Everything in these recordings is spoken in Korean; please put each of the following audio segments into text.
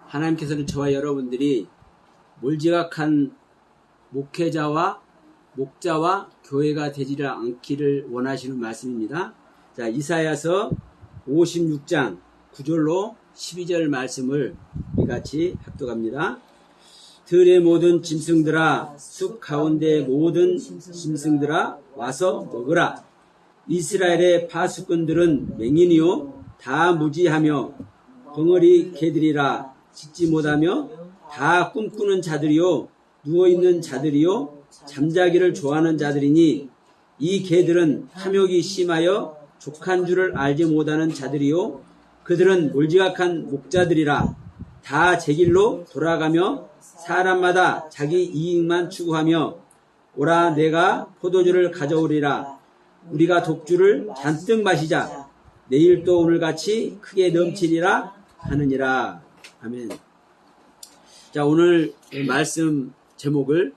하나님께서는 저와 여러분들이 몰지각한 목회자와 목자와 교회가 되지를 않기를 원하시는 말씀입니다. 자, 이사야서 56장 9절로 12절 말씀을 같이 합독합니다. 들의 모든 짐승들아, 숲 가운데 모든 짐승들아 와서 먹으라. 이스라엘의 파수꾼들은 맹인이요 다 무지하며 벙어리 개들이라. 짖지 못하며 다 꿈꾸는 자들이요 누워있는 자들이요 잠자기를 좋아하는 자들이니 이 개들은 탐욕이 심하여 족한 줄을 알지 못하는 자들이요 그들은 몰지각한 목자들이라. 다 제 길로 돌아가며 사람마다 자기 이익만 추구하며 오라 내가 포도주를 가져오리라. 우리가 독주를 잔뜩 마시자. 내일 또 오늘같이 크게 넘치리라 하느니라. 아멘. 자, 오늘 말씀 제목을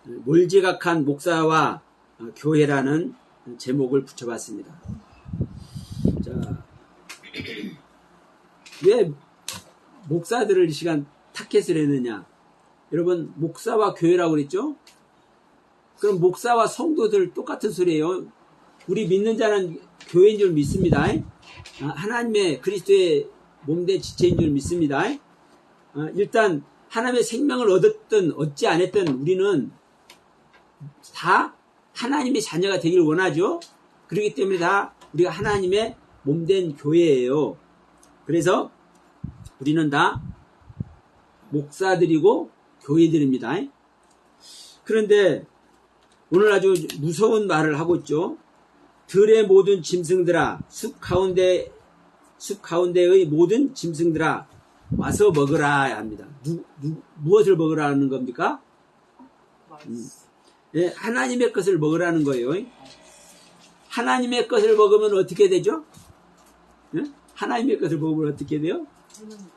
몰지각한 목사와 교회라는 제목을 붙여봤습니다. 자, 왜 목사들을 이 시간 타켓을 했느냐? 여러분, 목사와 교회라고 그랬죠? 그럼 목사와 성도들 똑같은 소리예요. 우리 믿는 자는 교회인 줄 믿습니다. 하나님의 그리스도의 몸된 지체인 줄 믿습니다. 일단 하나님의 생명을 얻었든 얻지 않았든 우리는 다 하나님의 자녀가 되기를 원하죠. 그렇기 때문에 다 우리가 하나님의 몸된 교회예요. 그래서 우리는 다 목사들이고 교회들입니다. 그런데 오늘 아주 무서운 말을 하고 있죠. 들의 모든 짐승들아, 숲 가운데의 모든 짐승들아 와서 먹으라 합니다. 무엇을 먹으라는 겁니까? 네, 하나님의 것을 먹으라는 거예요. 하나님의 것을 먹으면 어떻게 되죠? 네? 하나님의 것을 먹으면 어떻게 돼요?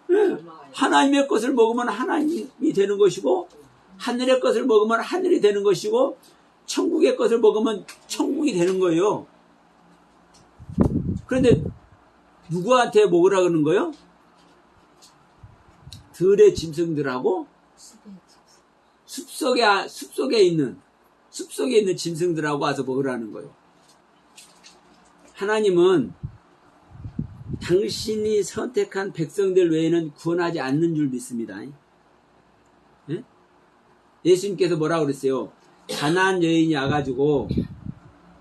네. 하나님의 것을 먹으면 하나님이 되는 것이고, 하늘의 것을 먹으면 하늘이 되는 것이고, 천국의 것을 먹으면 천국이 되는 거예요. 그런데 누구한테 먹으라 그러는 거예요? 들의 짐승들하고 숲속에 있는 짐승들하고 와서 먹으라는 거예요. 하나님은 당신이 선택한 백성들 외에는 구원하지 않는 줄 믿습니다. 예? 예수님께서 뭐라고 그랬어요? 가난한 여인이 와가지고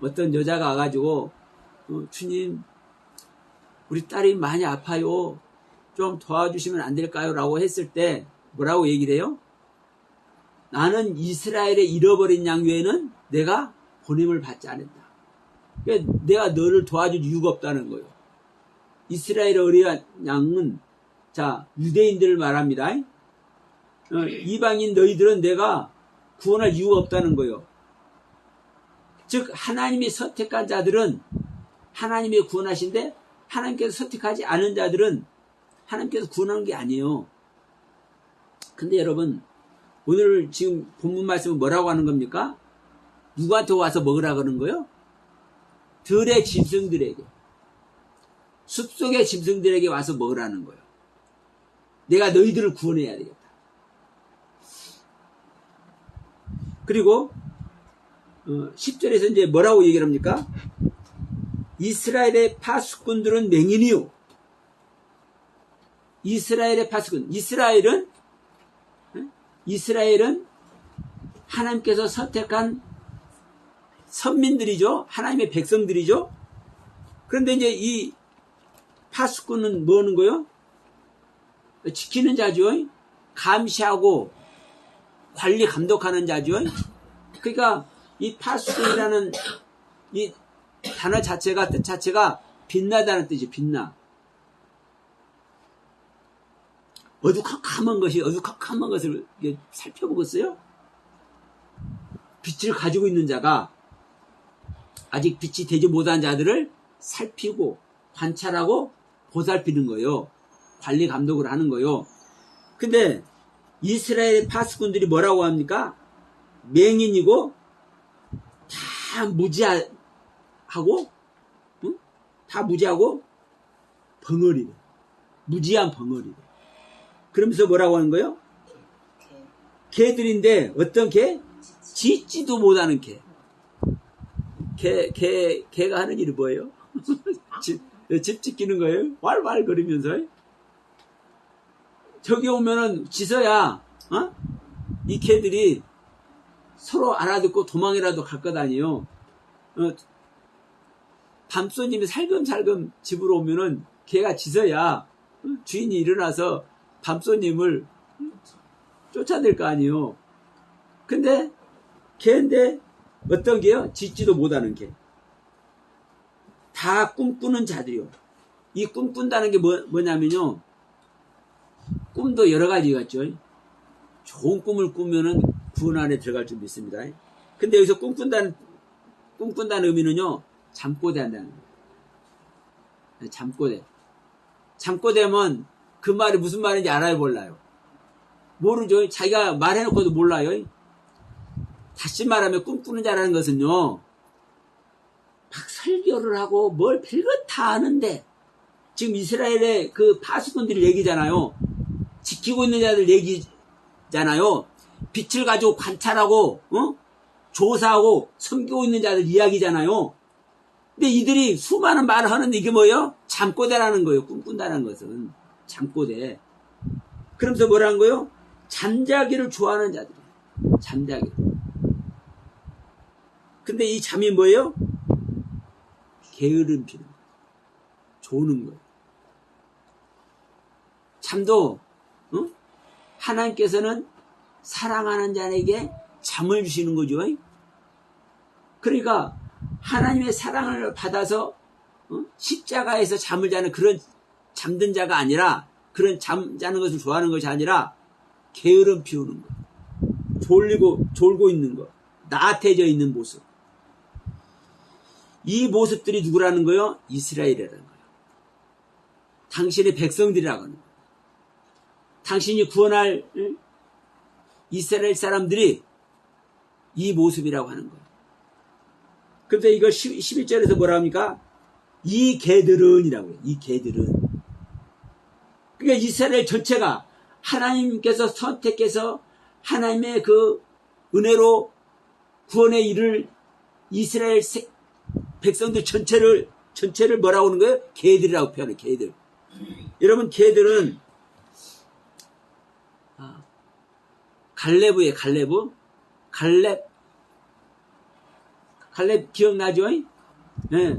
어떤 여자가 와가지고 주님 우리 딸이 많이 아파요. 좀 도와주시면 안 될까요? 라고 했을 때 뭐라고 얘기를 해요? 나는 이스라엘의 잃어버린 양 외에는 내가 보냄을 받지 않았다. 그러니까 내가 너를 도와줄 이유가 없다는 거예요. 이스라엘의 어린 양은 자 유대인들을 말합니다. 이방인 너희들은 내가 구원할 이유가 없다는 거예요. 즉 하나님이 선택한 자들은 하나님이 구원하신데 하나님께서 선택하지 않은 자들은 하나님께서 구원하는 게 아니에요. 근데 여러분 오늘 지금 본문 말씀은 뭐라고 하는 겁니까? 누구한테 와서 먹으라 그러는 거예요? 들의 짐승들에게, 숲속의 짐승들에게 와서 먹으라는 거예요. 내가 너희들을 구원해야 되겠다. 그리고 10절에서 이제 뭐라고 얘기를 합니까? 이스라엘의 파수꾼들은 맹인이요. 이스라엘의 파수꾼. 이스라엘은 하나님께서 선택한 선민들이죠. 하나님의 백성들이죠. 그런데 이제 이 파수꾼은 뭐 하는 거요? 지키는 자죠. 감시하고 관리 감독하는 자죠. 그러니까 이 파수꾼이라는 이 단어 자체가 뜻 자체가 빛나다는 뜻이죠. 빛나. 어두컴컴한 것을 살펴보겠어요? 빛을 가지고 있는 자가 아직 빛이 되지 못한 자들을 살피고 관찰하고 보살피는 거예요. 관리 감독을 하는 거예요. 근데 이스라엘 파수꾼들이 뭐라고 합니까? 맹인이고 다 무지하고 다 무지하고 벙어리래. 무지한 벙어리래. 그러면서 뭐라고 하는 거예요? 개들인데 어떤 개? 짖지도 못하는 개. 개가 하는 일이 뭐예요? 집 지키는 거예요? 왈왈 거리면서. 저기 오면은 짖어야 이 개들이 서로 알아듣고 도망이라도 갈 것 아니에요. 밤손님이 살금살금 집으로 오면은 개가 짖어야 주인이 일어나서 밤손님을 쫓아낼 거 아니에요. 근데 개인데 어떤 개요? 짖지도 못하는 개. 다 꿈꾸는 자들이요. 이 꿈꾼다는 게 뭐냐면요. 꿈도 여러 가지가 있죠. 좋은 꿈을 꾸면은 구원 안에 들어갈 줄 믿습니다. 근데 여기서 꿈꾼다는 의미는요. 잠꼬대 한다는 거예요. 잠꼬대. 잠꼬대면 그 말이 무슨 말인지 알아요, 몰라요? 모르죠. 자기가 말해놓고도 몰라요. 다시 말하면 꿈꾸는 자라는 것은요. 막 설교를 하고 뭘 별것 다 아는데 지금 이스라엘의 그 파수꾼들이 얘기잖아요. 지키고 있는 자들 얘기잖아요. 빛을 가지고 관찰하고 조사하고 섬기고 있는 자들 이야기잖아요. 근데 이들이 수많은 말을 하는데 이게 뭐예요? 잠꼬대라는 거예요. 꿈꾼다는 것은 잠꼬대. 그러면서 뭐라는 거예요? 잠자기를 좋아하는 자들이에요. 잠자기. 근데 이 잠이 뭐예요? 게으름 피는 거예요. 조는 거예요. 잠도 하나님께서는 사랑하는 자에게 잠을 주시는 거죠. 그러니까 하나님의 사랑을 받아서 십자가에서 잠을 자는 그런 잠든 자가 아니라 그런 잠 자는 것을 좋아하는 것이 아니라 게으름 피우는 것, 졸고 있는 것, 나태해져 있는 모습. 이 모습들이 누구라는 거요? 이스라엘이라는 거예요. 당신의 백성들이라고 하는 거예요. 당신이 구원할 이스라엘 사람들이 이 모습이라고 하는 거예요. 그런데 이거 11절에서 뭐라 합니까? 이 개들은 이라고 해요. 이 개들은. 그러니까 이스라엘 전체가 하나님께서 선택해서 하나님의 그 은혜로 구원의 일을 이스라엘 백성들 전체를 뭐라고 하는 거예요? 개들이라고 표현해요. 개들. 여러분 개들은 갈렙이에요. 갈렙 기억나죠? 네.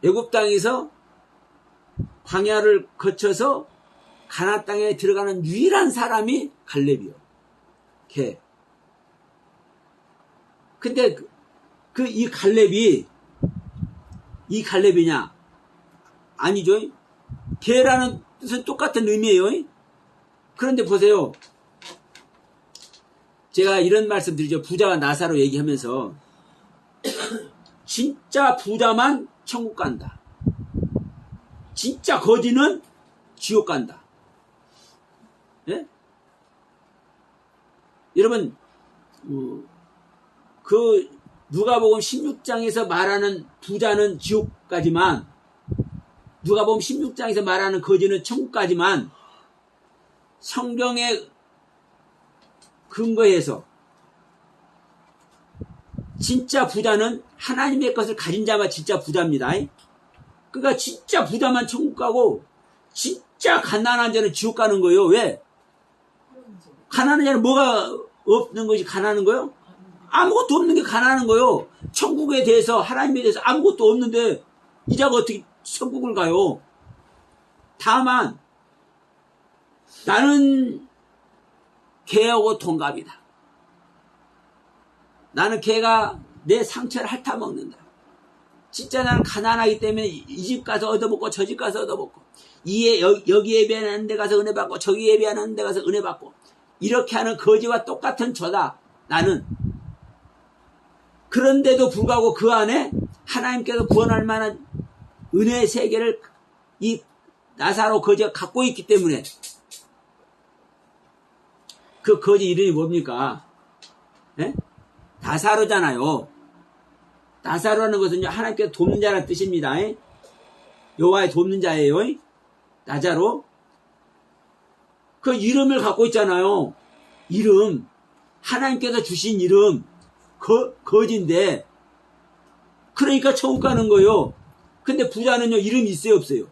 애굽 땅에서 광야를 거쳐서 가나안 땅에 들어가는 유일한 사람이 갈렙이요. 개. 근데 이 갈렙이냐? 아니죠. 개라는 뜻은 똑같은 의미예요. 그런데 보세요. 제가 이런 말씀 드리죠. 부자와 나사로 얘기하면서 진짜 부자만 천국 간다. 진짜 거지는 지옥 간다. 예? 여러분 그 누가복음 16장에서 말하는 부자는 지옥 가지만 누가복음 16장에서 말하는 거지는 천국 가지만 성경에 근거해서 진짜 부자는 하나님의 것을 가진 자만 진짜 부자입니다. 그러니까 진짜 부자만 천국 가고 진짜 가난한 자는 지옥 가는 거예요. 왜? 가난한 자는 뭐가 없는 것이 가난한 거예요? 아무것도 없는 게 가난한 거예요. 천국에 대해서 하나님에 대해서 아무것도 없는데 이 자가 어떻게 천국을 가요? 다만 나는 개하고 동갑이다. 나는 개가 내 상처를 핥아먹는다. 진짜 나는 가난하기 때문에 이 집 가서 얻어먹고 저 집 가서 얻어먹고 여기 예배하는 데 가서 은혜 받고 저기 예배하는 데 가서 은혜 받고 이렇게 하는 거지와 똑같은 저다. 나는. 그런데도 불구하고 그 안에 하나님께서 구원할 만한 은혜의 세계를 이 나사로 거지가 갖고 있기 때문에 그 거지 이름이 뭡니까? 예? 나사로잖아요. 나사로라는 것은 하나님께서 돕는 자라는 뜻입니다. 여호와의 돕는 자예요. 나자로. 그 이름을 갖고 있잖아요. 이름. 하나님께서 주신 이름. 거지인데. 그러니까 천국 가는 거예요. 근데 부자는요, 이름이 있어요, 없어요?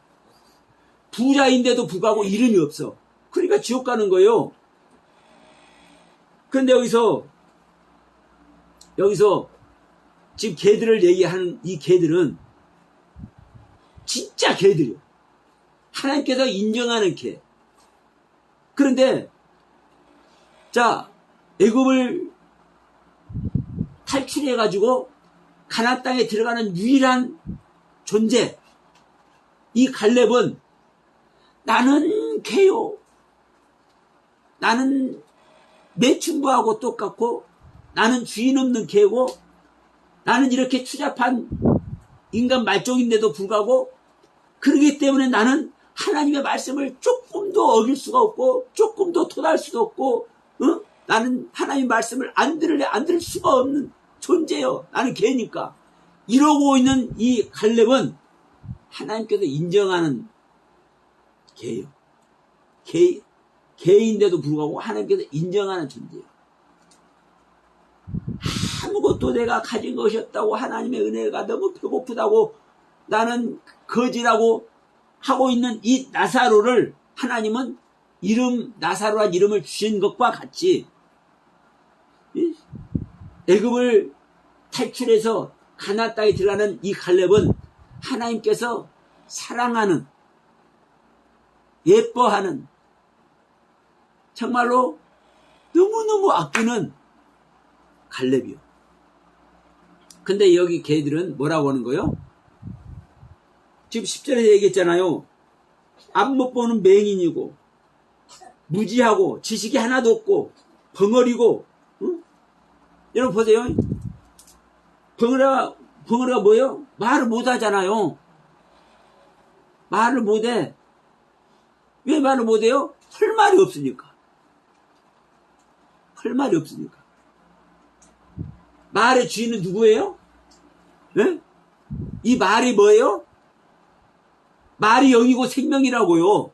부자인데도 불구하고 이름이 없어. 그러니까 지옥 가는 거예요. 그런데 여기서 지금 개들을 얘기하는 이 개들은 진짜 개들이요. 하나님께서 인정하는 개. 그런데 자, 애굽을 탈출해가지고 가나안 땅에 들어가는 유일한 존재, 이 갈렙은 나는 개요. 나는 매춘부하고 똑같고 나는 주인 없는 개고 나는 이렇게 추잡한 인간 말종인데도 불구하고 그러기 때문에 나는 하나님의 말씀을 조금도 어길 수가 없고 조금도 토달 수도 없고 나는 하나님의 말씀을 안 들을 수가 없는 존재요. 나는 개니까. 이러고 있는 이 갈렙은 하나님께서 인정하는 개예요. 개인데도 불구하고 하나님께서 인정하는 존재예요. 아무것도 내가 가진 것이 없다고 하나님의 은혜가 너무 배고프다고 나는 거지라고 하고 있는 이 나사로를 하나님은 나사로란 이름을 주신 것과 같이 애굽을 탈출해서 가나안 땅에 들어가는 이 갈렙은 하나님께서 사랑하는, 예뻐하는, 정말로 너무너무 아끼는 갈렙이요. 근데 여기 개들은 뭐라고 하는 거요? 지금 10절에 얘기했잖아요. 앞 못 보는 맹인이고 무지하고 지식이 하나도 없고 벙어리고. 응? 여러분 보세요. 벙어리가 뭐예요? 말을 못하잖아요. 말을 못해. 왜 말을 못해요? 할 말이 없으니까. 할 말이 없으니까. 말의 주인은 누구예요? 네? 이 말이 뭐예요? 말이 영이고 생명이라고요.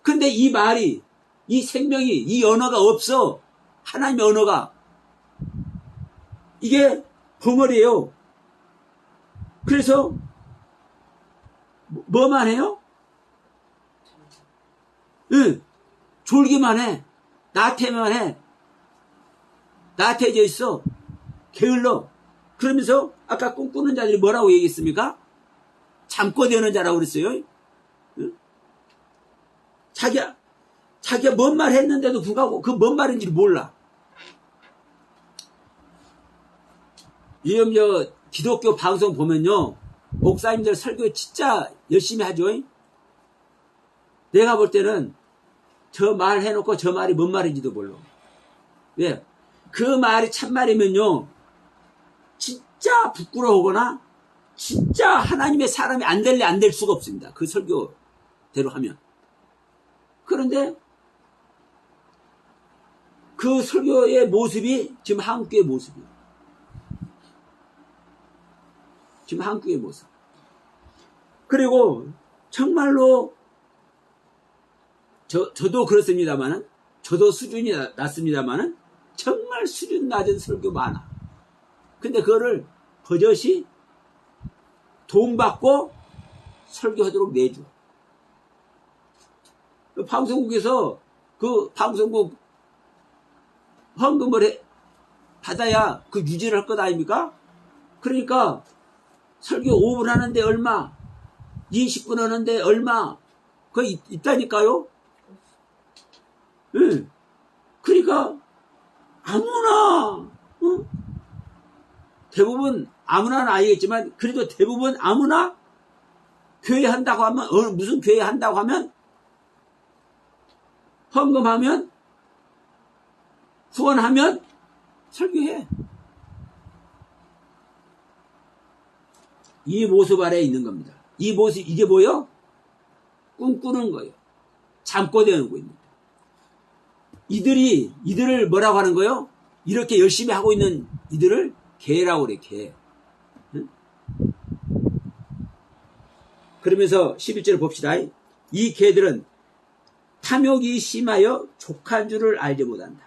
근데 이 말이, 이 생명이, 이 언어가 없어. 하나님의 언어가. 이게 벙어리예요. 그래서 뭐만 해요? 응, 졸기만 해. 나태만 해. 나태해져 있어. 게을러. 그러면서 아까 꿈꾸는 자들이 뭐라고 얘기했습니까? 잠꼬대는 자라고 그랬어요. 응? 자기가 뭔 말 했는데도 불구하고 그 뭔 말인지를 몰라. 요즘 기독교 방송 보면요, 목사님들 설교 진짜 열심히 하죠. 내가 볼 때는 저 말 해놓고 저 말이 뭔 말인지도 몰라. 왜? 그 말이 참말이면요, 진짜 부끄러우거나 진짜 하나님의 사람이 안 될 수가 없습니다. 그 설교대로 하면. 그런데 그 설교의 모습이 지금 한국교의 모습이에요. 지금 한국교의 모습. 그리고 정말로 저도 그렇습니다만은, 저도 수준이 낮습니다만은 정말 수준 낮은 설교 많아. 근데 그거를 버젓이 돈 받고 설교하도록 내줘. 방송국에서 그 방송국 헌금을 받아야 그 유지를 할 것 아닙니까? 그러니까 설교 5분 하는데 얼마, 20분 하는데 얼마, 그거 있다니까요? 네. 그러니까 아무나, 대부분 아무나는 아니겠지만 그래도 대부분 아무나 교회 한다고 하면, 무슨 교회 한다고 하면 헌금하면, 후원하면 설교해. 이 모습 아래에 있는 겁니다. 이 모습, 이게 뭐예요? 꿈꾸는 거예요. 잠꼬대는 거입니다. 이들을 뭐라고 하는 거예요? 이렇게 열심히 하고 있는 이들을 개라고 그래, 개. 응? 그러면서 11절을 봅시다. 이 개들은 탐욕이 심하여 족한 줄을 알지 못한다.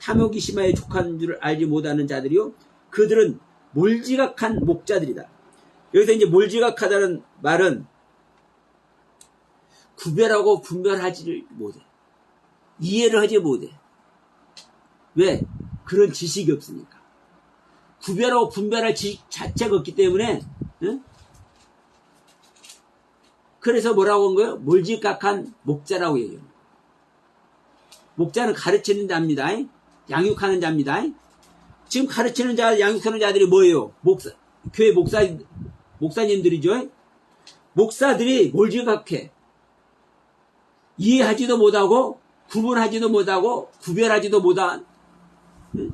탐욕이 심하여 족한 줄을 알지 못하는 자들이요, 그들은 몰지각한 목자들이다. 여기서 이제 몰지각하다는 말은 구별하고 분별하지를 못해. 이해를 하지 못해. 왜? 그런 지식이 없으니까. 구별하고 분별할 지식 자체가 없기 때문에, 응? 그래서 뭐라고 한 거예요? 몰지각한 목자라고 얘기해요. 목자는 가르치는 자입니다. 양육하는 자입니다. 지금 가르치는 자, 양육하는 자들이 뭐예요? 교회 목사님들이죠. 목사들이 몰지각해. 이해하지도 못하고, 구분하지도 못하고, 구별하지도 못한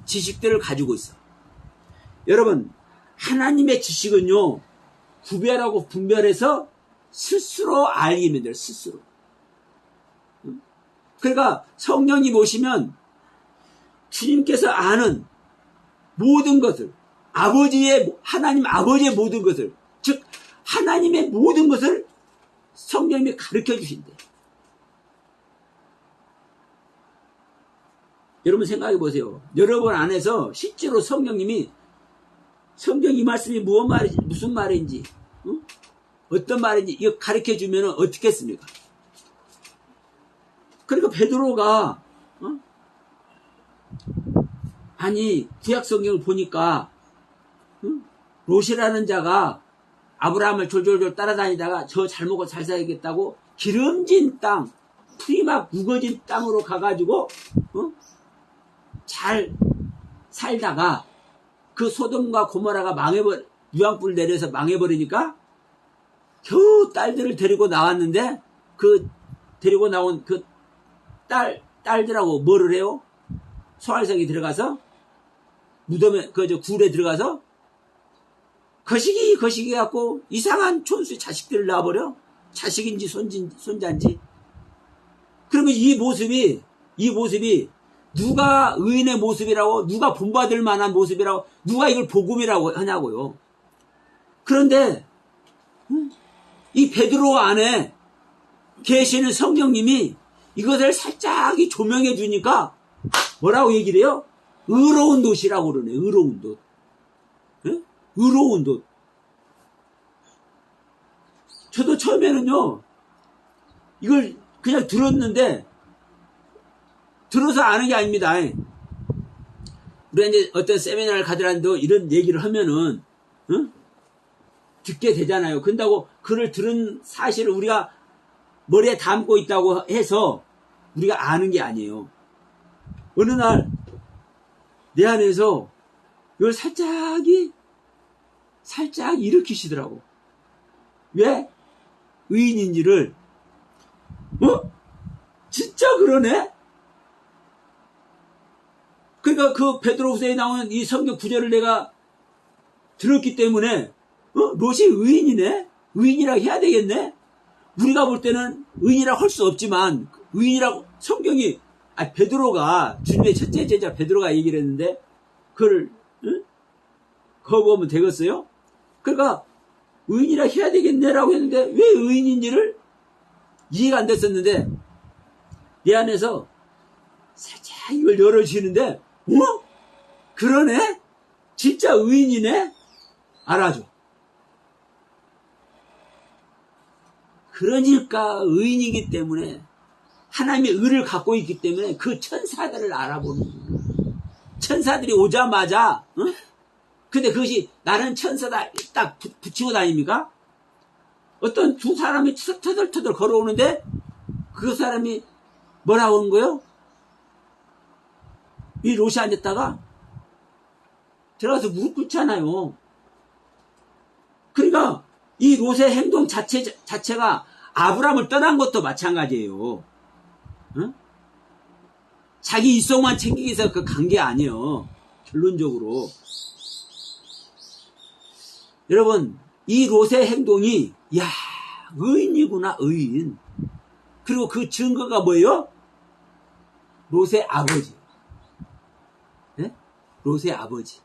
지식들을 가지고 있어. 여러분, 하나님의 지식은요, 구별하고 분별해서 스스로 알기면 돼요, 스스로. 그러니까 성령님 오시면 주님께서 아는 모든 것을, 하나님 아버지의 모든 것을, 즉, 하나님의 모든 것을 성령님이 가르쳐 주신대. 여러분 생각해 보세요. 여러분 안에서 실제로 성령님이 성경 이 말씀이 무슨 말인지, 응? 어떤 말인지 이거 가르쳐 주면 어떻게 했습니까? 그러니까 베드로가 아니 구약 성경을 보니까 롯이라는 자가 아브라함을 졸졸졸 따라다니다가 저 잘 먹고 잘 살겠다고 기름진 땅, 풀이 막 우거진 땅으로 가가지고 잘 살다가 그 소돔과 고모라가 유황불 내려서 망해버리니까 겨우 딸들을 데리고 나왔는데 그 데리고 나온 그 딸들하고 뭐를 해요? 소알성에 들어가서 무덤에 굴에 들어가서 거시기 갖고 이상한 촌수 자식들을 낳아버려. 자식인지 손자인지. 그러면 이 모습이 누가 의인의 모습이라고, 누가 본받을 만한 모습이라고, 누가 이걸 복음이라고 하냐고요. 그런데 이 베드로 안에 계시는 성령님이 이것을 살짝 조명해 주니까 뭐라고 얘기를 해요? 의로운 돛이라고 그러네. 의로운 돛. 네? 의로운 돛. 저도 처음에는요, 이걸 그냥 들었는데, 들어서 아는 게 아닙니다. 우리가 이제 어떤 세미나를 가더라도 이런 얘기를 하면은, 듣게 되잖아요. 근다고 그를 들은 사실을 우리가 머리에 담고 있다고 해서 우리가 아는 게 아니에요. 어느 날 내 안에서 이걸 살짝 일으키시더라고. 왜? 의인인지를. 진짜 그러네? 그러니까 그 베드로후서에 나오는 이 성경 구절을 내가 들었기 때문에 롯이 의인이네? 의인이라고 해야 되겠네? 우리가 볼 때는 의인이라고 할 수 없지만 의인이라고 성경이 베드로가 주님의 첫째 제자 베드로가 얘기를 했는데 그걸 거부하면 되겠어요? 그러니까 의인이라 해야 되겠네라고 했는데 왜 의인인지를 이해가 안 됐었는데 내 안에서 살짝 이걸 열어주시는데 그러네? 진짜 의인이네? 알아줘. 그러니까 의인이기 때문에 하나님의 의를 갖고 있기 때문에 그 천사들을 알아보는 거예요. 천사들이 오자마자 근데 그것이 나는 천사다 딱 붙이고 다닙니까? 어떤 두 사람이 터덜터덜 걸어오는데 그 사람이 뭐라고 하는 거예요? 이 롯이 앉았다가 들어가서 무릎 꿇잖아요. 그러니까 이 롯의 행동 자체가 아브라함을 떠난 것도 마찬가지예요. 자기 이성만 챙기기 위해서 그 간 게 아니에요. 결론적으로. 여러분, 이 롯의 행동이, 의인이구나, 의인. 그리고 그 증거가 뭐예요? 롯의 아버지. 네? 롯의 아버지.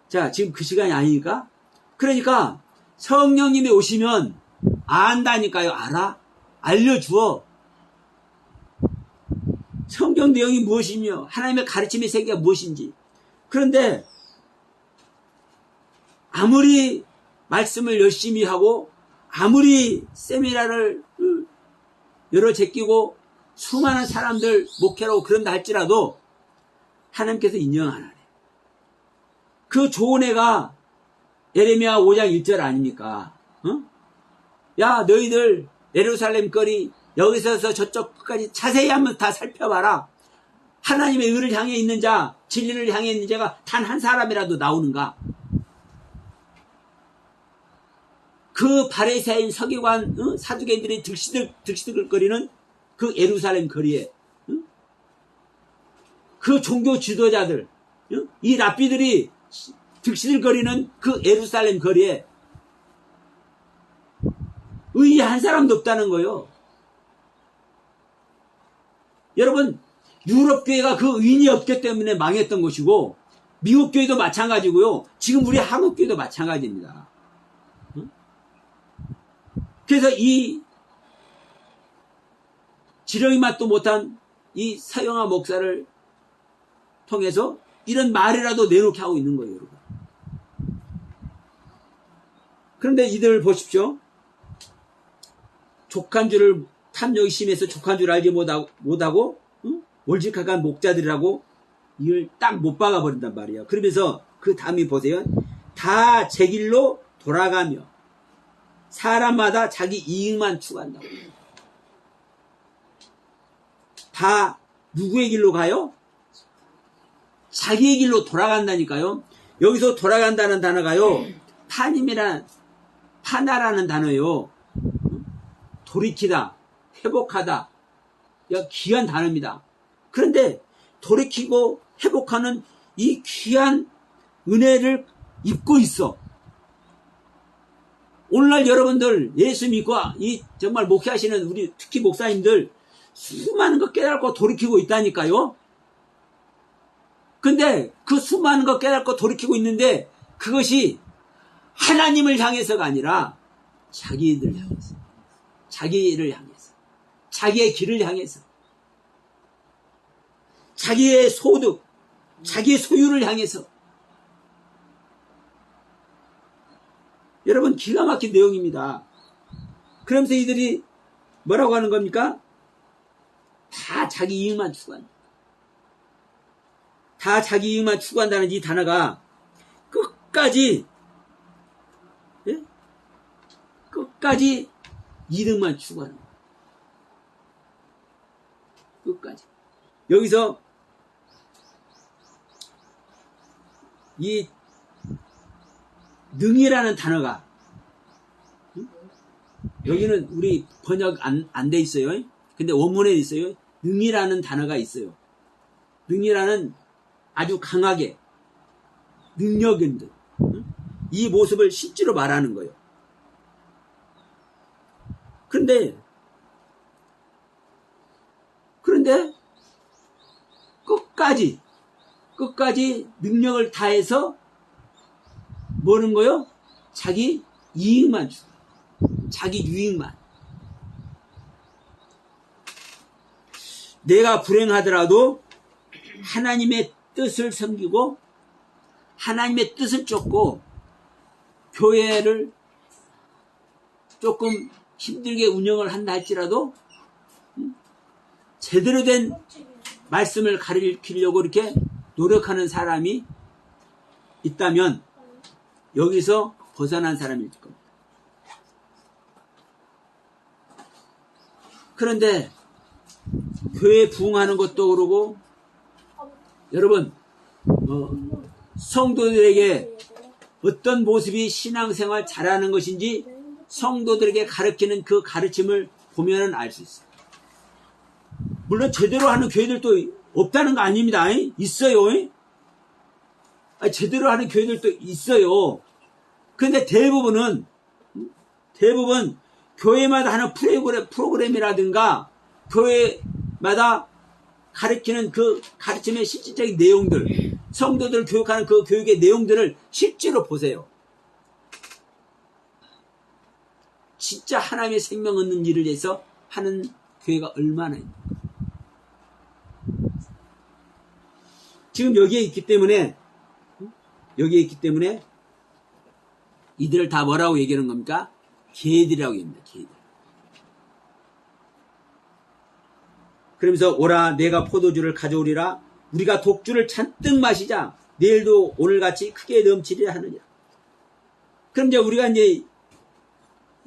자, 지금 그 시간이 아니니까? 그러니까, 성령님이 오시면, 안다니까요. 알아? 알려주어. 성경 내용이 무엇이며 하나님의 가르침의 세계가 무엇인지. 그런데 아무리 말씀을 열심히 하고 아무리 세미나를 여러 제끼고 수많은 사람들 목회라고 그런다 할지라도 하나님께서 인정 안 하네. 그 좋은 애가 예레미야 5장 1절 아닙니까? 어? 야, 너희들 예루살렘 거리 여기서서 저쪽 끝까지 자세히 한번 다 살펴봐라. 하나님의 의를 향해 있는 자, 진리를 향해 있는 자가 단 한 사람이라도 나오는가? 그 바리새인 서기관 사두개인들이 득시득거리는 그 예루살렘 거리에 그 종교 지도자들, 이 랍비들이 득시들거리는 그 예루살렘 거리에 의의 한 사람도 없다는 거예요. 여러분, 유럽 교회가 그 의인이 없기 때문에 망했던 것이고 미국 교회도 마찬가지고요. 지금 우리 한국 교회도 마찬가지입니다. 그래서 이 지렁이 맛도 못한 이 서영아 목사를 통해서 이런 말이라도 내놓게 하고 있는 거예요, 여러분. 그런데 이들 보십시오. 족한 줄을 탐욕이 심해서 족한 줄 알지 못하고 몰직한 목자들이라고 이걸 딱 못 박아버린단 말이에요. 그러면서 그 다음에 보세요. 다 제 길로 돌아가며 사람마다 자기 이익만 추구한다고. 다 누구의 길로 가요? 자기의 길로 돌아간다니까요. 여기서 돌아간다는 단어가요. 파나라는 단어요. 돌이키다, 회복하다. 귀한 단어입니다. 그런데 돌이키고 회복하는 이 귀한 은혜를 입고 있어. 오늘날 여러분들 예수 믿고 이 정말 목회하시는 우리 특히 목사님들 수많은 거 깨닫고 돌이키고 있다니까요. 근데 그 수많은 거 깨닫고 돌이키고 있는데 그것이 하나님을 향해서가 아니라 자기를 향해서, 자기를 향해서, 자기의 길을 향해서, 자기의 소득, 자기의 소유를 향해서. 여러분, 기가 막힌 내용입니다. 그러면서 이들이 뭐라고 하는 겁니까? 다 자기 이익만 추구한다. 다 자기 이익만 추구한다는 이 단어가 끝까지, 예? 끝까지 이득만 추구하는 거예요. 끝까지. 여기서 이 능이라는 단어가, 여기는 우리 번역 안 돼 있어요. 근데 원문에 있어요. 능이라는 단어가 있어요. 능이라는 아주 강하게 능력 있는 이 모습을 실제로 말하는 거예요. 그런데 끝까지 능력을 다해서 뭐는 거요? 자기 이익만 주고, 자기 유익만. 내가 불행하더라도 하나님의 뜻을 섬기고 하나님의 뜻을 쫓고 교회를 조금 힘들게 운영을 한다 할지라도 제대로 된 말씀을 가르치려고 이렇게 노력하는 사람이 있다면 여기서 벗어난 사람일 겁니다. 그런데 교회 부흥하는 것도 그러고, 여러분, 성도들에게 어떤 모습이 신앙생활 잘하는 것인지 성도들에게 가르치는 그 가르침을 보면은 알 수 있어요. 물론 제대로 하는 교회들도 없다는 거 아닙니다. 있어요. 제대로 하는 교회들도 있어요. 그런데 대부분 교회마다 하는 프로그램이라든가 교회마다 가르치는 그 가르침의 실질적인 내용들, 성도들을 교육하는 그 교육의 내용들을 실제로 보세요. 진짜 하나님의 생명 얻는 일을 위해서 하는 교회가 얼마나 있는가. 지금 여기에 있기 때문에 이들을 다 뭐라고 얘기하는 겁니까? 개들이라고 얘기합니다. 개들. 그러면서 오라 내가 포도주를 가져오리라 우리가 독주를 잔뜩 마시자 내일도 오늘같이 크게 넘치리라 하느니라. 그럼 이제 우리가 이제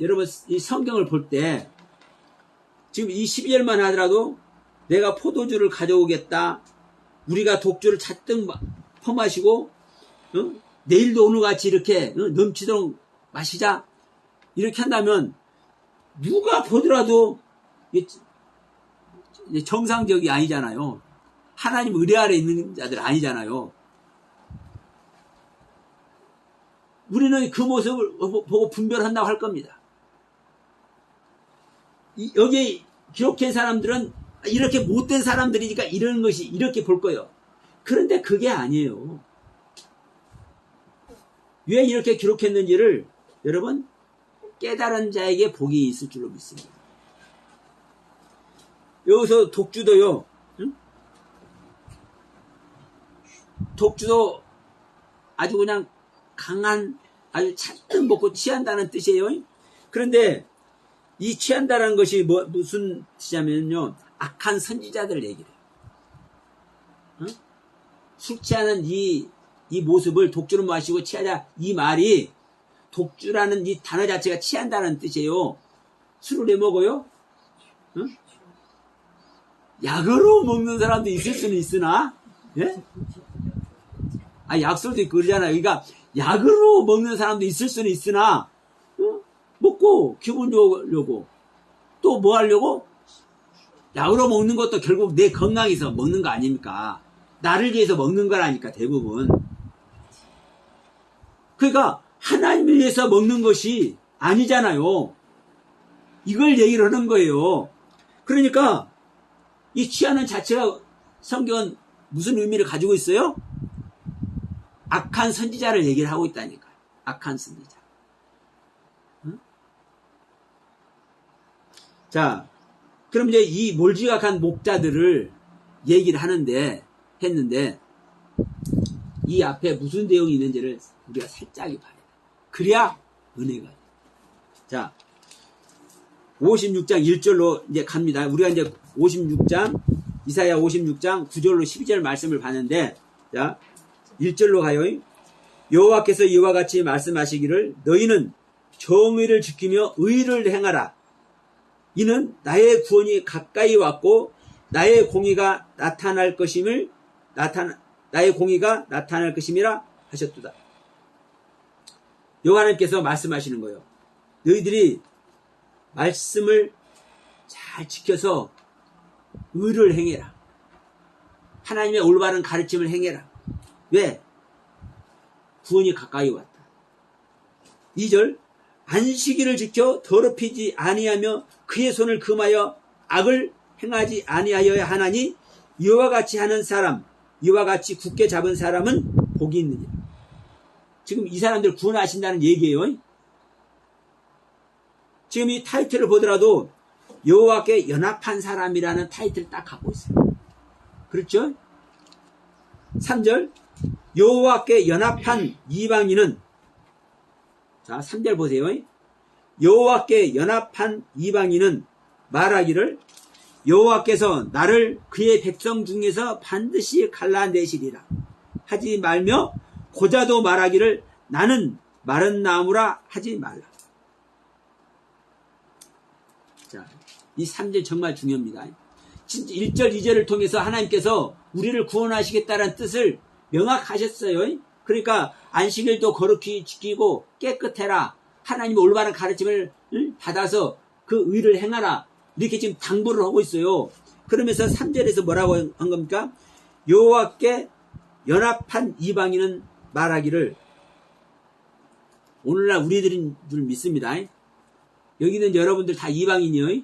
여러분 이 성경을 볼 때 지금 이 12절만 하더라도 내가 포도주를 가져오겠다. 우리가 독주를 잔뜩 퍼마시고 내일도 오늘같이 이렇게 넘치도록 마시자. 이렇게 한다면 누가 보더라도 정상적이 아니잖아요. 하나님 의뢰 아래 있는 자들 아니잖아요. 우리는 그 모습을 보고 분별한다고 할 겁니다. 여기에 기록한 사람들은 이렇게 못된 사람들이니까 이런 것이 이렇게 볼 거예요. 그런데 그게 아니에요. 왜 이렇게 기록했는지를 여러분 깨달은 자에게 복이 있을 줄로 믿습니다. 여기서 독주도요. 응? 독주도 아주 그냥 강한 아주 잔뜩 먹고 취한다는 뜻이에요. 그런데 이 취한다는 것이 무슨 뜻이냐면요. 악한 선지자들을 얘기를 해요. 응? 술 취하는 이 모습을 독주를 마시고 취하자 이 말이 독주라는 이 단어 자체가 취한다는 뜻이에요. 술을 왜 먹어요? 응? 약으로 먹는 사람도 있을 수는 있으나 예? 약술도 있고 그러잖아요. 그러니까 약으로 먹는 사람도 있을 수는 있으나 먹고 기분 좋으려고 또 뭐 하려고? 약으로 먹는 것도 결국 내 건강에서 먹는 거 아닙니까? 나를 위해서 먹는 거라니까 대부분. 그러니까 하나님을 위해서 먹는 것이 아니잖아요. 이걸 얘기를 하는 거예요. 그러니까 이 취하는 자체가 성경은 무슨 의미를 가지고 있어요? 악한 선지자를 얘기를 하고 있다니까요. 악한 선지자. 응? 자, 그럼 이제 이 몰지각한 목자들을 얘기를 했는데 이 앞에 무슨 내용이 있는지를 우리가 살짝이 봐야 돼. 그래야 은혜가 돼. 자, 56장 1절로 이제 갑니다. 우리가 이제 56장, 이사야 56장 9절로 12절 말씀을 봤는데, 자, 1절로 가요. 여호와께서 이와 같이 말씀하시기를 너희는 정의를 지키며 의를 행하라. 이는 나의 구원이 가까이 왔고 나의 공의가 나타날 것임이라 하셨도다. 여호와님께서 말씀하시는 거예요. 너희들이 말씀을 잘 지켜서 의를 행해라. 하나님의 올바른 가르침을 행해라. 왜? 구원이 가까이 왔다. 2절 안식일을 지켜 더럽히지 아니하며 그의 손을 금하여 악을 행하지 아니하여야 하나니 이와 같이 하는 사람, 이와 같이 굳게 잡은 사람은 복이 있느니라. 지금 이 사람들 구원하신다는 얘기예요. 지금 이 타이틀을 보더라도 여호와께 연합한 사람이라는 타이틀을 딱 갖고 있어요. 그렇죠? 3절 여호와께 연합한 이방인은, 자 3절 보세요. 여호와께 연합한 이방인은 말하기를 여호와께서 나를 그의 백성 중에서 반드시 갈라내시리라 하지 말며 고자도 말하기를 나는 마른 나무라 하지 말라. 자, 이 3절 정말 중요합니다. 진짜 1절, 2절을 통해서 하나님께서 우리를 구원하시겠다는 뜻을 명확하셨어요. 그러니까 안식일도 거룩히 지키고 깨끗해라. 하나님의 올바른 가르침을 받아서 그 의를 행하라. 이렇게 지금 당부를 하고 있어요. 그러면서 3절에서 뭐라고 한 겁니까? 여호와께 연합한 이방인은 말하기를, 오늘날 우리들인 줄 믿습니다. 여기는 여러분들 다 이방인이요.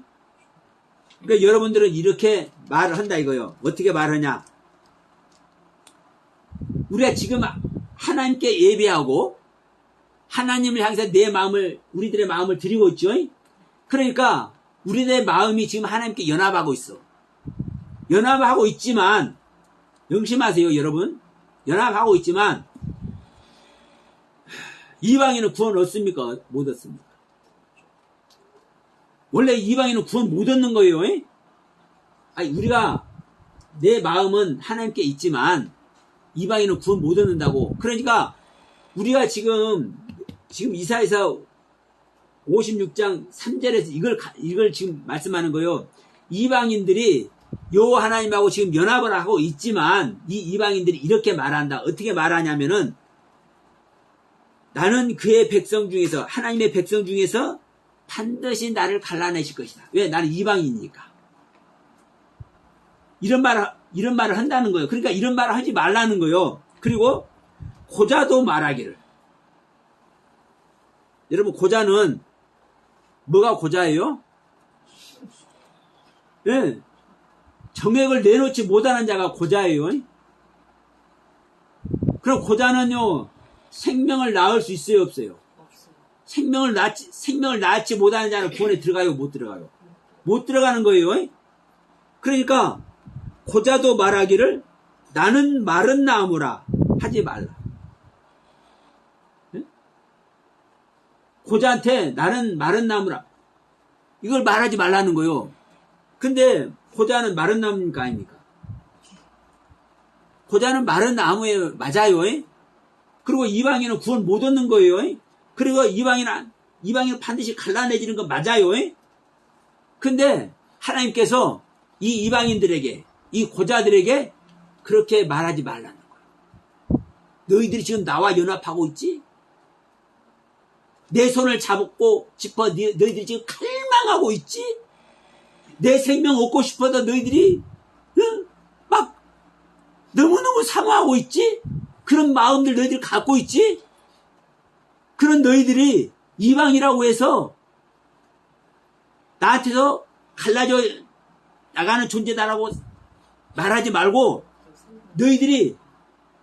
그러니까 여러분들은 이렇게 말을 한다 이거요. 어떻게 말하냐? 우리가 지금 하나님께 예배하고 하나님을 향해서 우리들의 마음을 드리고 있죠. 그러니까 우리의 마음이 지금 하나님께 연합하고 있어. 연합하고 있지만 명심하세요, 여러분. 연합하고 있지만 이방인은 구원 얻습니까? 못 얻습니까? 원래 이방인은 구원 못 얻는 거예요. 아니, 우리가 내 마음은 하나님께 있지만 이방인은 구원 못 얻는다고. 그러니까 우리가 지금 이사야서 56장 3절에서 이걸 지금 말씀하는 거예요. 이방인들이 여호와 하나님하고 지금 연합을 하고 있지만 이 이방인들이 이렇게 말한다. 어떻게 말하냐면은 나는 그의 백성 중에서, 하나님의 백성 중에서 반드시 나를 갈라내실 것이다. 왜? 나는 이방인이니까. 이런 말을 한다는 거예요. 그러니까 이런 말을 하지 말라는 거예요. 그리고 고자도 말하기를. 여러분, 고자는 뭐가 고자예요? 네. 정액을 내놓지 못하는 자가 고자예요. 그럼 고자는요, 생명을 낳을 수 있어요, 없어요? 생명을 낳지 못하는 자는 구원에 들어가요, 못 들어가요? 못 들어가는 거예요. 그러니까 고자도 말하기를 나는 마른 나무라 하지 말라. 고자한테 나는 마른 나무라, 이걸 말하지 말라는 거예요. 근데 고자는 마른 나무입니까, 아닙니까? 고자는 마른 나무에 맞아요. 그리고 이방인은 구원 못 얻는 거예요. 그리고 이방인은 반드시 갈라내지는 거 맞아요. 근데 하나님께서 이 이방인들에게, 이 고자들에게 그렇게 말하지 말라는 거예요. 너희들이 지금 나와 연합하고 있지? 내 손을 잡고 싶어 너희들이 지금 갈망하고 있지? 내 생명 얻고 싶어도 너희들이 막 너무너무 사모하고 있지? 그런 마음들 너희들이 갖고 있지? 그런 너희들이 이방이라고 해서 나한테서 갈라져 나가는 존재다라고 말하지 말고, 너희들이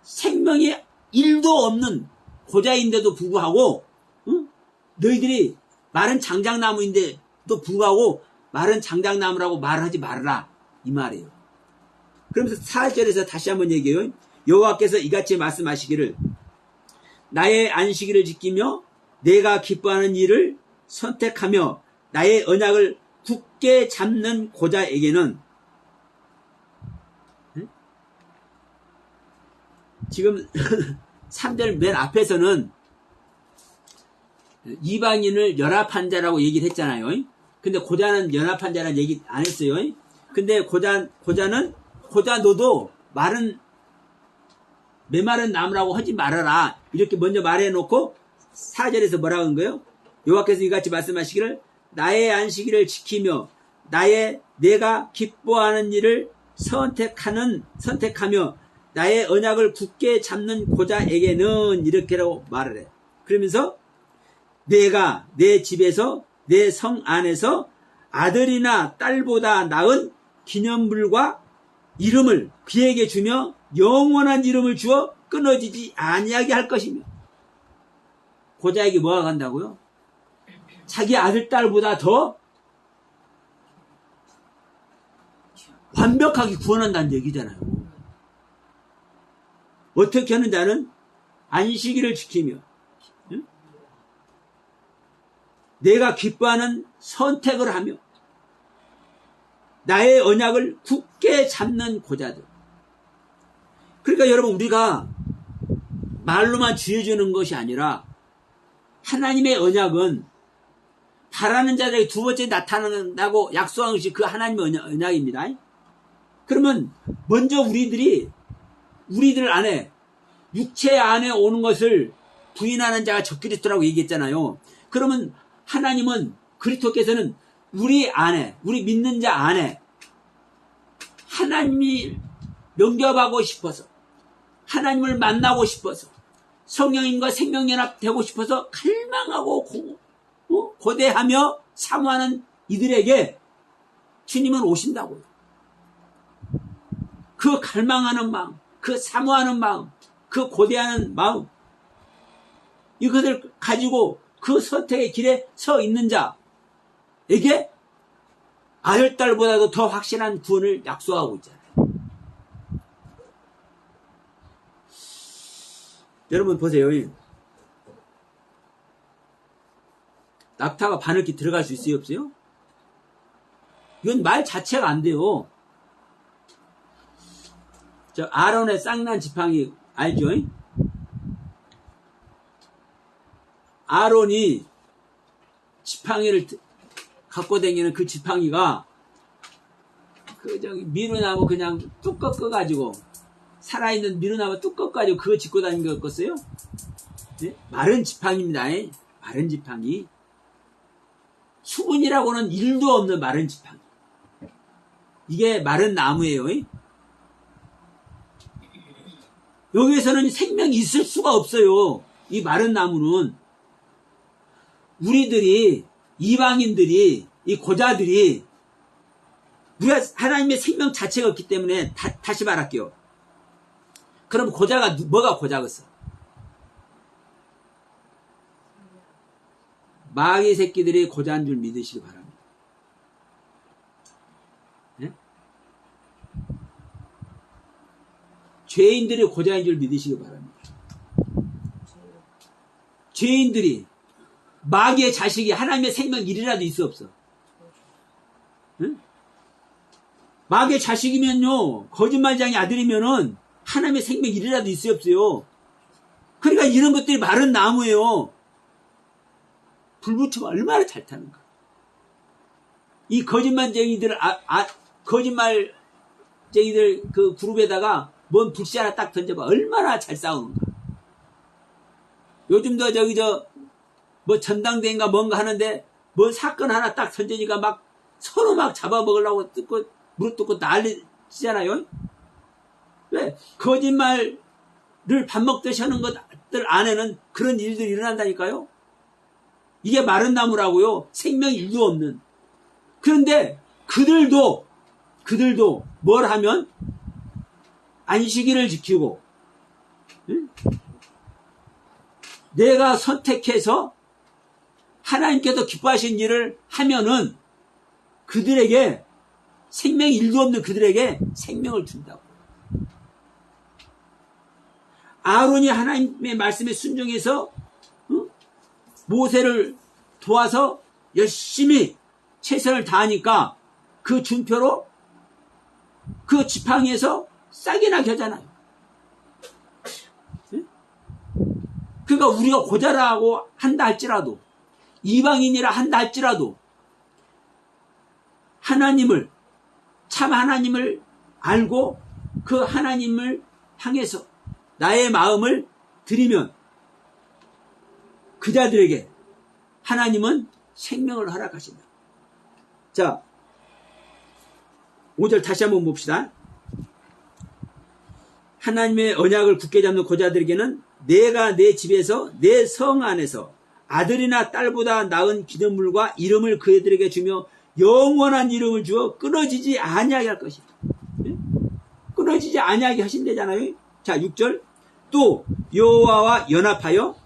생명이 1도 없는 고자인데도 불구하고, 너희들이 마른 장작나무인데도 불구하고 마른 장작나무라고 말하지 말아라, 이 말이에요. 그러면서 4절에서 다시 한번 얘기해요. 여호와께서 이같이 말씀하시기를 나의 안식일을 지키며 내가 기뻐하는 일을 선택하며 나의 언약을 굳게 잡는 고자에게는, 지금 3절 맨 앞에서는 이방인을 연합한 자라고 얘기를 했잖아요. 근데 고자는 연합한 자라는 얘기 안 했어요. 근데 고자는 너도 메마른 나무라고 하지 말아라, 이렇게 먼저 말해놓고 4절에서 뭐라고 한 거예요? 여호와께서 이같이 말씀하시기를 나의 안식일을 지키며 내가 기뻐하는 일을 선택하며 나의 언약을 굳게 잡는 고자에게는 이렇게라고 말을 해. 그러면서 내가 내 집에서 내 성 안에서 아들이나 딸보다 나은 기념물과 이름을 그에게 주며 영원한 이름을 주어 끊어지지 아니하게 할 것이며. 고자에게 뭐가 간다고요? 자기 아들 딸보다 더 완벽하게 구원한다는 얘기잖아요. 어떻게 하는 자는 안식일을 지키며, 응? 내가 기뻐하는 선택을 하며 나의 언약을 굳게 잡는 고자들. 그러니까 여러분, 우리가 말로만 쥐어주는 것이 아니라 하나님의 언약은 바라는 자들에게 두 번째 나타난다고 약속한 것이 그 하나님의 언약입니다. 그러면 먼저 우리들 안에, 육체 안에 오는 것을 부인하는 자가 적그리스도라고 얘기했잖아요. 그러면 하나님은, 그리스도께서는 우리 믿는 자 안에 하나님이 영접하고 싶어서, 하나님을 만나고 싶어서, 성령님과 생명연합되고 싶어서 갈망하고 고대하며 사모하는 이들에게 주님은 오신다고요. 그 갈망하는 마음, 그 사모하는 마음, 그 고대하는 마음, 이것을 가지고 그 선택의 길에 서 있는 자, 에게 아들딸보다도 더 확실한 구원을 약속하고 있잖아요. 여러분 보세요. 낙타가 바늘길 들어갈 수 있어요, 없어요? 이건 말 자체가 안 돼요. 저 아론의 쌍난 지팡이 알죠? 아론이 지팡이를 갖고 다니는 그 지팡이가 그 저기 미루나무 그냥 뚝 꺾어가지고 살아있는 미루나무 뚝 꺾어가지고 그거 짚고 다니는 거였어요? 네? 마른 지팡이입니다. 마른 지팡이. 수분이라고는 1도 없는 마른 지팡이. 이게 마른 나무예요. 여기에서는 생명이 있을 수가 없어요. 이 마른 나무는. 우리들이, 이방인들이, 이 고자들이, 우리가 하나님의 생명 자체가 없기 때문에, 다시 말할게요. 그럼 고자가, 뭐가 고자겠어? 마귀 새끼들이 고자인 줄 믿으시기 바랍니다. 네? 죄인들이 고자인 줄 믿으시기 바랍니다. 죄인들이 마귀의 자식이 하나님의 생명 1이라도 있어 없어? 응? 마귀의 자식이면요, 거짓말장의 아들이면은 하나님의 생명 1이라도 있어 없어요? 그러니까 이런 것들이 마른 나무예요. 불 붙이면 얼마나 잘 타는가. 이 거짓말쟁이들, 거짓말쟁이들 그 그룹에다가 뭔 불씨 하나 딱 던져봐. 얼마나 잘 싸우는가. 요즘도 뭐 전당대인가 뭔가 하는데, 뭔 사건 하나 딱 던지니까 막 서로 막 잡아먹으려고 무릎 뜯고 난리치잖아요. 왜? 거짓말을 밥 먹듯이 하는 것들 안에는 그런 일들이 일어난다니까요. 이게 마른 나무라고요. 생명 1도 없는. 그런데 그들도 뭘 하면 안식일을 지키고, 응? 내가 선택해서 하나님께서 기뻐하신 일을 하면은 그들에게 생명 1도 없는 그들에게 생명을 준다고. 아론이 하나님의 말씀에 순종해서 모세를 도와서 열심히 최선을 다하니까 그 준표로 그 지팡이에서 싹이 나게 하잖아요. 그러니까 우리가 고자라고 한다 할지라도, 이방인이라 한다 할지라도, 하나님을, 참 하나님을 알고 그 하나님을 향해서 나의 마음을 드리면 그 자들에게 하나님은 생명을 허락하신다. 자, 5절 다시 한번 봅시다. 하나님의 언약을 굳게 잡는 고자들에게는 내가 내 집에서 내 성 안에서 아들이나 딸보다 나은 기념물과 이름을 그들에게 주며 영원한 이름을 주어 끊어지지 아니하게 할 것이다. 끊어지지 아니하게 하신대잖아요. 자, 6절. 또 여호와와 연합하여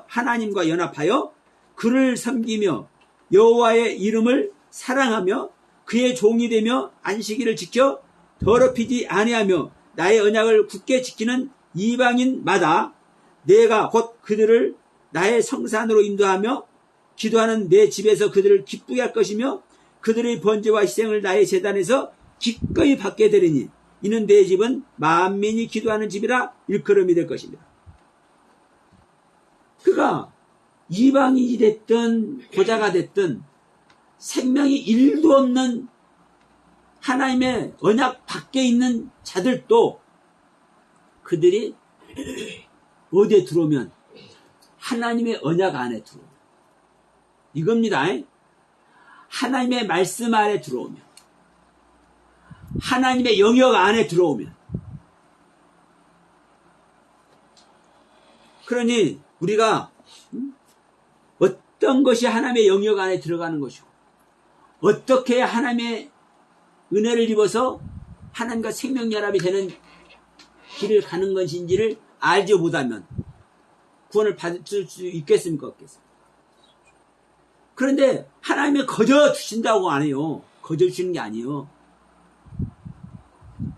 하나님과 연합하여 그를 섬기며 여호와의 이름을 사랑하며 그의 종이 되며 안식일을 지켜 더럽히지 아니하며 나의 언약을 굳게 지키는 이방인마다 내가 곧 그들을 나의 성산으로 인도하며 기도하는 내 집에서 그들을 기쁘게 할 것이며 그들의 번제와 희생을 나의 제단에서 기꺼이 받게 되리니 이는 내 집은 만민이 기도하는 집이라 일컬음이 될 것입니다. 그가 이방인이 됐든 고자가 됐든 생명이 1도 없는 하나님의 언약 밖에 있는 자들도 그들이 어디에 들어오면 하나님의 언약 안에 들어오면 이겁니다. 하나님의 말씀 안에 들어오면 하나님의 영역 안에 들어오면 그러니 우리가 어떤 것이 하나님의 영역 안에 들어가는 것이고 어떻게 하나님의 은혜를 입어서 하나님과 생명연합이 되는 길을 가는 것인지를 알지 못하면 구원을 받을 수 있겠습니까? 없겠습니까? 그런데 하나님이 거저 주신다고 안 해요. 거저 주시는 게 아니에요.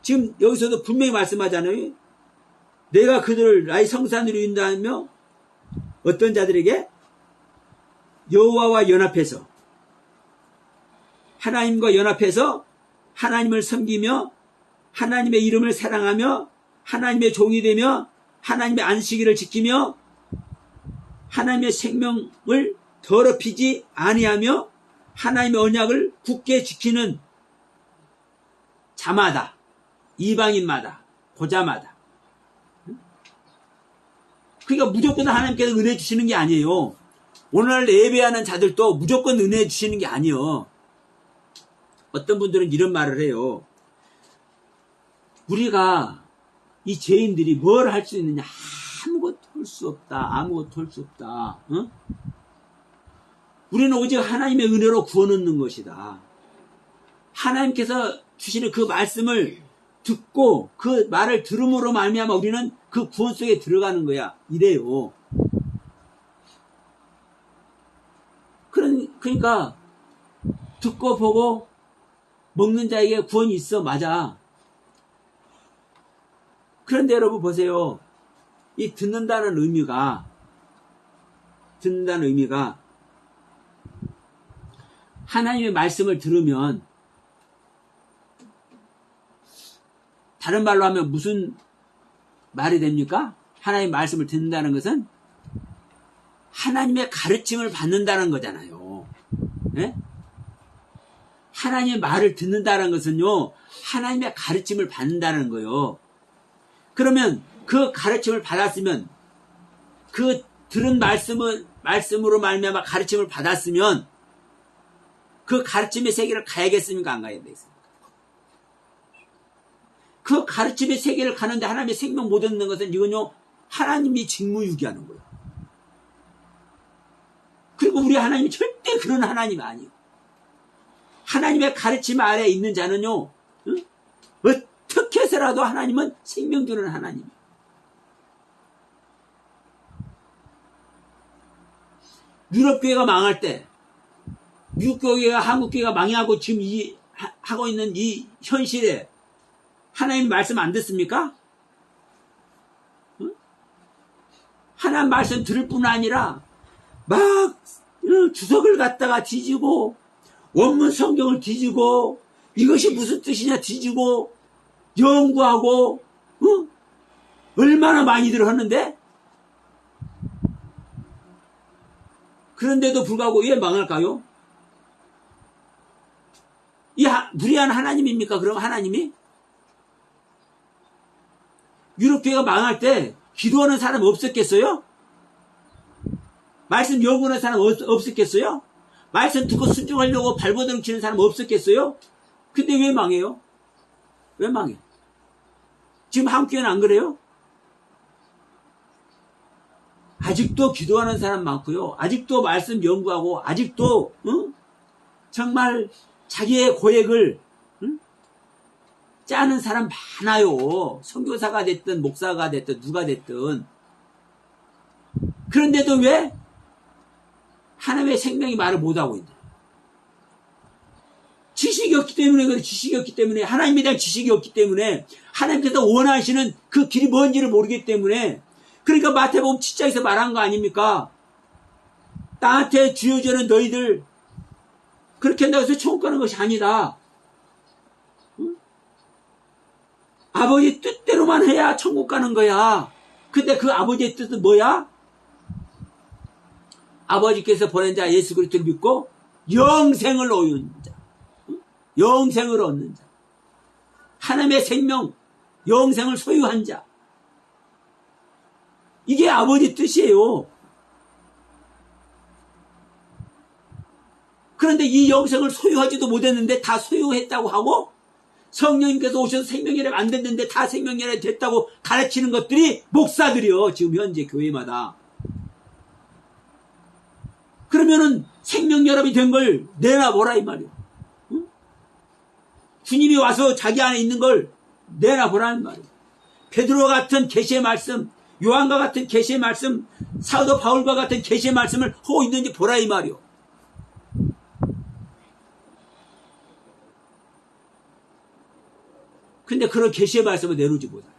지금 여기서도 분명히 말씀하잖아요. 내가 그들을 나의 성산으로 인도하며 어떤 자들에게 여호와와 연합해서 하나님과 연합해서 하나님을 섬기며 하나님의 이름을 사랑하며 하나님의 종이 되며 하나님의 안식일을 지키며 하나님의 생명을 더럽히지 아니하며 하나님의 언약을 굳게 지키는 자마다 이방인마다 고자마다. 그러니까 무조건 하나님께서 은혜 주시는 게 아니에요. 오늘날 예배하는 자들도 무조건 은혜 주시는 게 아니에요. 어떤 분들은 이런 말을 해요. 우리가 이 죄인들이 뭘 할 수 있느냐. 아무것도 할 수 없다. 아무것도 할 수 없다. 어? 우리는 오직 하나님의 은혜로 구원 얻는 것이다. 하나님께서 주시는 그 말씀을 듣고 그 말을 들음으로 말미암아 우리는 그 구원 속에 들어가는 거야. 이래요. 그러니까 듣고 보고 먹는 자에게 구원이 있어. 맞아. 그런데 여러분 보세요. 이 듣는다는 의미가 하나님의 말씀을 들으면, 다른 말로 하면 무슨 말이 됩니까? 하나님의 말씀을 듣는다는 것은 하나님의 가르침을 받는다는 거잖아요. 네? 하나님의 말을 듣는다는 것은요, 하나님의 가르침을 받는다는 거예요. 그러면 그 가르침을 받았으면, 그 들은 말씀으로 말미암아 가르침을 받았으면 그 가르침의 세계를 가야겠습니까? 안 가야 되겠습니까? 그 가르침의 세계를 가는데 하나님의 생명 못 얻는 것은 이건요, 하나님이 직무유기하는 거예요. 그리고 우리 하나님이 절대 그런 하나님이 아니에요. 하나님의 가르침 아래에 있는 자는요, 어떻게 해서라도 하나님은 생명 주는 하나님이에요. 유럽교회가 망할 때, 미국교회가 한국교회가 망하고 지금 하고 있는 이 현실에 하나님 말씀 안 듣습니까? 하나님 말씀 들을 뿐 아니라 막 주석을 갖다가 뒤지고 원문 성경을 뒤지고 이것이 무슨 뜻이냐 뒤지고 연구하고 얼마나 많이들 하는데, 그런데도 불구하고 왜 망할까요? 이 무리한 하나님입니까? 그럼 하나님이? 유럽교회가 망할 때 기도하는 사람 없었겠어요? 말씀 연구하는 사람 없었겠어요? 말씀 듣고 순종하려고 발버둥 치는 사람 없었겠어요? 근데 왜 망해요? 왜 망해? 지금 한국교회는 안 그래요? 아직도 기도하는 사람 많고요. 아직도 말씀 연구하고 아직도 정말 자기의 고액을 짜는 사람 많아요. 선교사가 됐든 목사가 됐든 누가 됐든. 그런데도 왜 하나님의 생명이 말을 못하고 있냐? 지식이 없기 때문에 그래. 지식이 없기 때문에, 하나님에 대한 지식이 없기 때문에, 하나님께서 원하시는 그 길이 뭔지를 모르기 때문에. 그러니까 마태복음 7장에서 말한 거 아닙니까? 나한테 주여주는 너희들 그렇게 한다고 해서 천국 가는 것이 아니다. 응? 아버지 뜻대로만 해야 천국 가는 거야. 근데 그 아버지의 뜻은 뭐야? 아버지께서 보낸 자 예수 그리스도를 믿고 영생을 얻는 자. 응? 영생을 얻는 자. 하나님의 생명, 영생을 소유한 자. 이게 아버지 뜻이에요. 그런데 이 영생을 소유하지도 못했는데 다 소유했다고 하고, 성령님께서 오셔서 생명이라 안 됐는데 다 생명이라 됐다고 가르치는 것들이 목사들이요. 지금 현재 교회마다. 그러면은 생명연합이 된 걸 내놔보라 이 말이에요. 응? 주님이 와서 자기 안에 있는 걸 내놔보라는 말이에요. 베드로 같은 계시의 말씀, 요한과 같은 계시의 말씀, 사도 바울과 같은 계시의 말씀을 하고 있는지 보라 이 말이요. 근데 그런 계시의 말씀을 내놓지 못해요.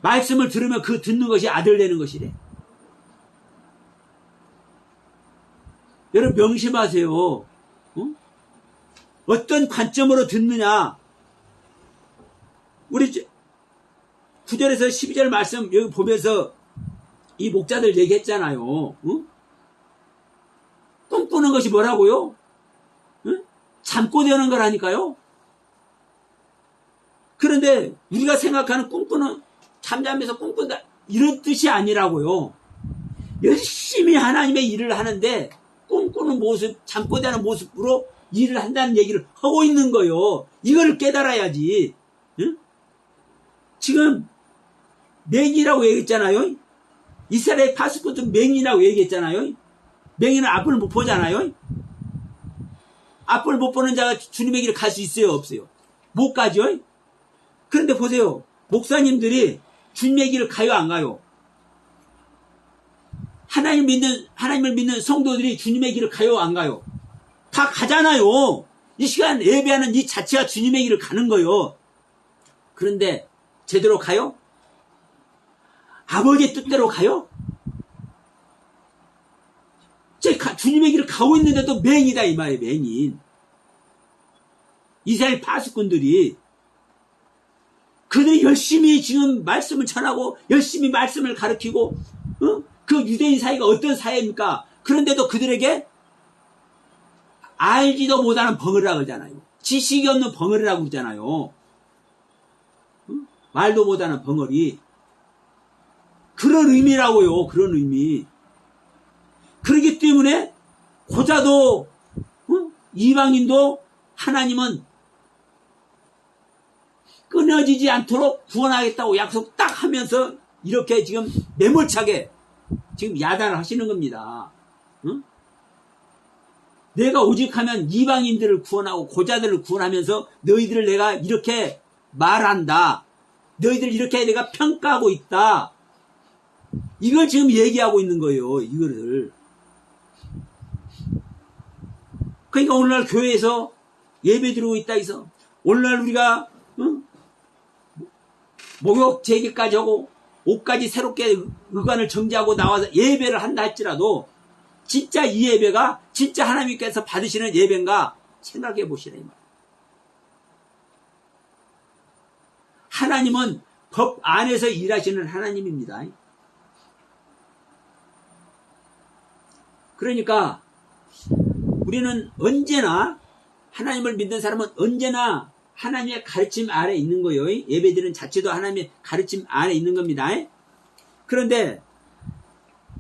말씀을 들으면 그 듣는 것이 아들 되는 것이래. 여러분 명심하세요. 어떤 관점으로 듣느냐. 우리 9절에서 12절 말씀 여기 보면서 이 목자들 얘기했잖아요. 꿈꾸는 것이 뭐라고요? 잠꼬대는 거라니까요. 그런데 우리가 생각하는 꿈꾸는 잠자면서 꿈꾼다 이런 뜻이 아니라고요. 열심히 하나님의 일을 하는데 꿈꾸는 모습, 잠꼬대하는 모습으로 일을 한다는 얘기를 하고 있는 거예요. 이걸 깨달아야지. 응? 지금 맹이라고 얘기했잖아요. 이스라엘 파수꾼도 맹이라고 얘기했잖아요. 맹이는 앞을 못 보잖아요. 앞을 못 보는 자가 주님의 길을 갈 수 있어요, 없어요? 못 가죠. 그런데 보세요. 목사님들이 주님의 길을 가요, 안 가요? 하나님을 믿는 성도들이 주님의 길을 가요, 안 가요? 다 가잖아요. 이 시간 예배하는 이 자체가 주님의 길을 가는 거예요. 그런데 제대로 가요? 아버지의 뜻대로 가요? 주님의 길을 가고 있는데도 맹이다 이 말이에요. 맹인. 이스라엘 파수꾼들이 그들이 열심히 지금 말씀을 전하고 열심히 말씀을 가르치고 그 유대인 사회가 어떤 사회입니까? 그런데도 그들에게 알지도 못하는 벙어리라고 그러잖아요. 지식이 없는 벙어리라고 그러잖아요. 말도 못하는 벙어리. 그런 의미라고요. 그런 의미. 그렇기 때문에 고자도 이방인도 하나님은 끊어지지 않도록 구원하겠다고 약속 딱 하면서 이렇게 지금 매몰차게 지금 야단을 하시는 겁니다. 응? 내가 오직 하면 이방인들을 구원하고 고자들을 구원하면서 너희들을 내가 이렇게 말한다. 너희들을 이렇게 내가 평가하고 있다. 이걸 지금 얘기하고 있는 거예요. 이거를. 그러니까 오늘날 교회에서 예배 드리고 있다 해서 오늘날 우리가 목욕 재개까지 하고 옷까지 새롭게 의관을 정지하고 나와서 예배를 한다 할지라도 진짜 이 예배가 진짜 하나님께서 받으시는 예배인가 생각해 보시라 이 말. 하나님은 법 안에서 일하시는 하나님입니다. 그러니까 우리는 언제나 하나님을 믿는 사람은 언제나 하나님의 가르침 아래 있는 거예요. 예배드리는 자체도 하나님의 가르침 안에 있는 겁니다. 그런데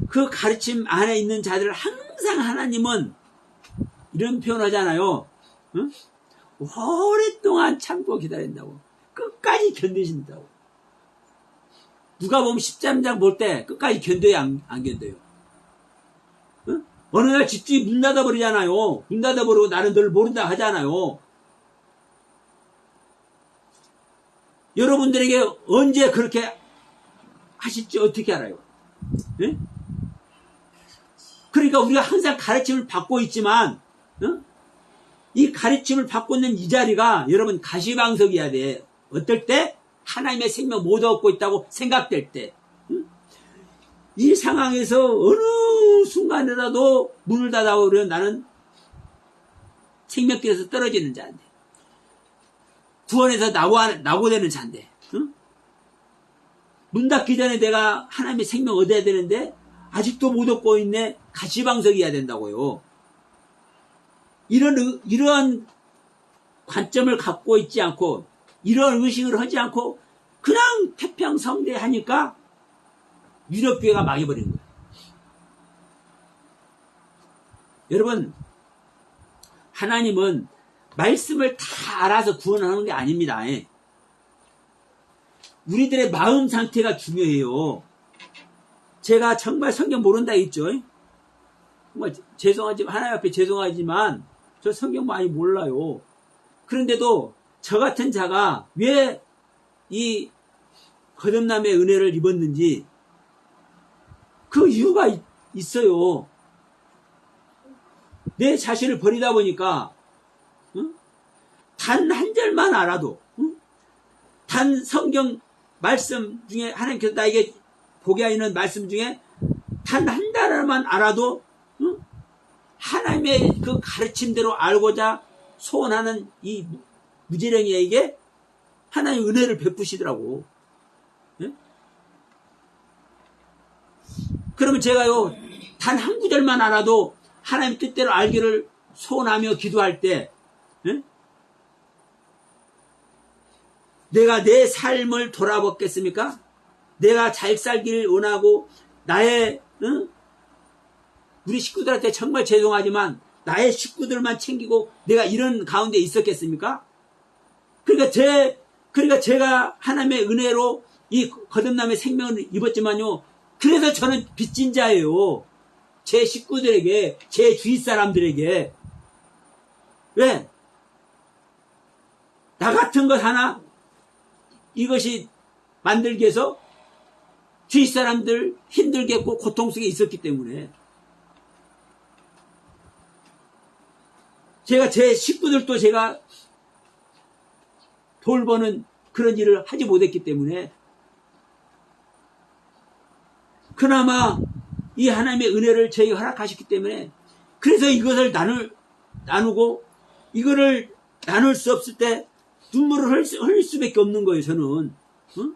그 가르침 안에 있는 자들을 항상 하나님은 이런 표현을 하잖아요. 응? 오랫동안 참고 기다린다고. 끝까지 견디신다고. 누가 보면 13장 볼 때 끝까지 견뎌요, 안 견뎌요? 응? 어느 날 집주인 문 닫아버리잖아요. 문 닫아버리고 나는 널 모른다 하잖아요. 여러분들에게 언제 그렇게 하실지 어떻게 알아요? 네? 그러니까 우리가 항상 가르침을 받고 있지만 이 가르침을 받고 있는 이 자리가 여러분 가시방석이어야 돼. 어떨 때? 하나님의 생명 못 얻고 있다고 생각될 때. 이 상황에서 어느 순간이라도 문을 닫아버리면 나는 생명길에서 떨어지는 자인데. 구원에서 낙오되는 자인데. 문 닫기 전에 내가 하나님의 생명 얻어야 되는데 아직도 못 얻고 있네. 가시방석이어야 된다고요. 이러한 관점을 갖고 있지 않고 이런 의식을 하지 않고 그냥 태평성대하니까 유럽교회가 망해버린 거예요. 여러분, 하나님은 말씀을 다 알아서 구원하는 게 아닙니다. 우리들의 마음 상태가 중요해요. 제가 정말 성경 모른다 했죠. 정말 죄송하지만 하나님 앞에 죄송하지만 저 성경 많이 몰라요. 그런데도 저 같은 자가 왜 이 거듭남의 은혜를 입었는지 그 이유가 있어요. 내 자신을 버리다 보니까 단 한 절만 알아도, 응? 단 성경 말씀 중에 하나님께서 나에게 보게 하는 말씀 중에 단 한 단어만 알아도, 응? 하나님의 그 가르침대로 알고자 소원하는 이 무지랭이에게 하나님의 은혜를 베푸시더라고. 응? 그러면 제가요, 단 한 구절만 알아도 하나님 뜻대로 알기를 소원하며 기도할 때, 응? 내가 내 삶을 돌아보겠습니까? 내가 잘 살기를 원하고 나의 우리 식구들한테 정말 죄송하지만 나의 식구들만 챙기고 내가 이런 가운데 있었겠습니까? 그러니까 제가 하나님의 은혜로 이 거듭남의 생명을 입었지만요. 그래서 저는 빚진 자예요. 제 식구들에게, 제 주위 사람들에게. 왜? 나 같은 것 하나 이것이 만들기 위해서 주위 사람들 힘들게 했고 고통 속에 있었기 때문에 제가 제 식구들도 제가 돌보는 그런 일을 하지 못했기 때문에 그나마 이 하나님의 은혜를 저에게 허락하셨기 때문에 그래서 이것을 나누고 이거를 나눌 수 없을 때 눈물을 흘릴 수밖에 없는 거예요. 저는. 응?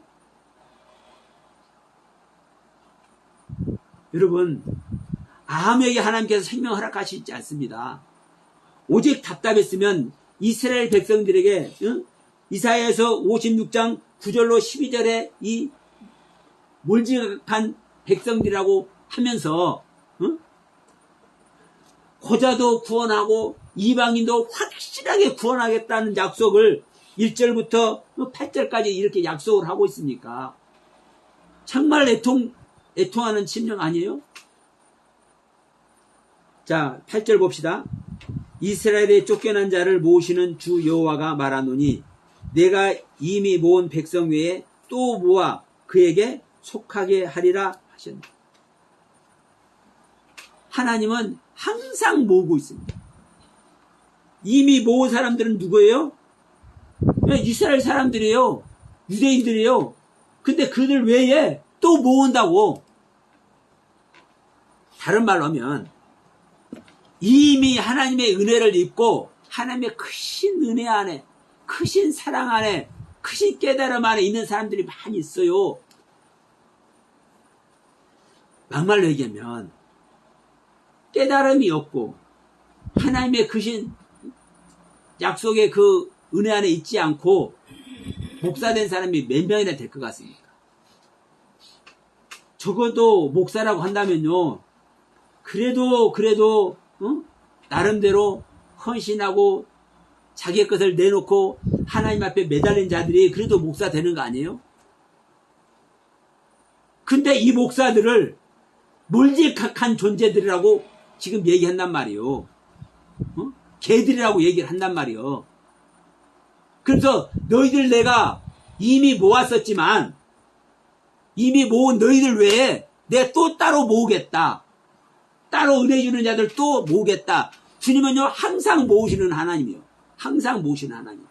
여러분, 아무에게 하나님께서 생명 허락하시지 않습니다. 오직 답답했으면 이스라엘 백성들에게 이사야에서 56장 9절로 12절에 이 몰지각한 백성들이라고 하면서 고자도 구원하고 이방인도 확실하게 구원하겠다는 약속을 1절부터 8절까지 이렇게 약속을 하고 있습니까? 정말 애통하는 심령 아니에요? 자, 8절 봅시다. 이스라엘의 쫓겨난 자를 모으시는 주 여호와가 말하노니 내가 이미 모은 백성 외에 또 모아 그에게 속하게 하리라 하셨다. 하나님은 항상 모으고 있습니다. 이미 모은 사람들은 누구예요? 이스라엘 사람들이에요. 유대인들이에요. 근데 그들 외에 또 모은다고. 다른 말로 하면 이미 하나님의 은혜를 입고 하나님의 크신 은혜 안에, 크신 사랑 안에, 크신 깨달음 안에 있는 사람들이 많이 있어요. 막말로 얘기하면 깨달음이 없고 하나님의 크신 약속의 그 은혜 안에 있지 않고 목사된 사람이 몇 명이나 될 것 같습니까? 적어도 목사라고 한다면요. 그래도 나름대로 헌신하고 자기의 것을 내놓고 하나님 앞에 매달린 자들이 그래도 목사 되는 거 아니에요? 근데 이 목사들을 몰직한 존재들이라고 지금 얘기한단 말이에요. 개들이라고 얘기를 한단 말이에요. 그래서 너희들 내가 이미 모았었지만 이미 모은 너희들 외에 내가 또 따로 모으겠다. 따로 은혜 주는 자들 또 모으겠다. 주님은요 항상 모으시는 하나님이요. 항상 모으시는 하나님.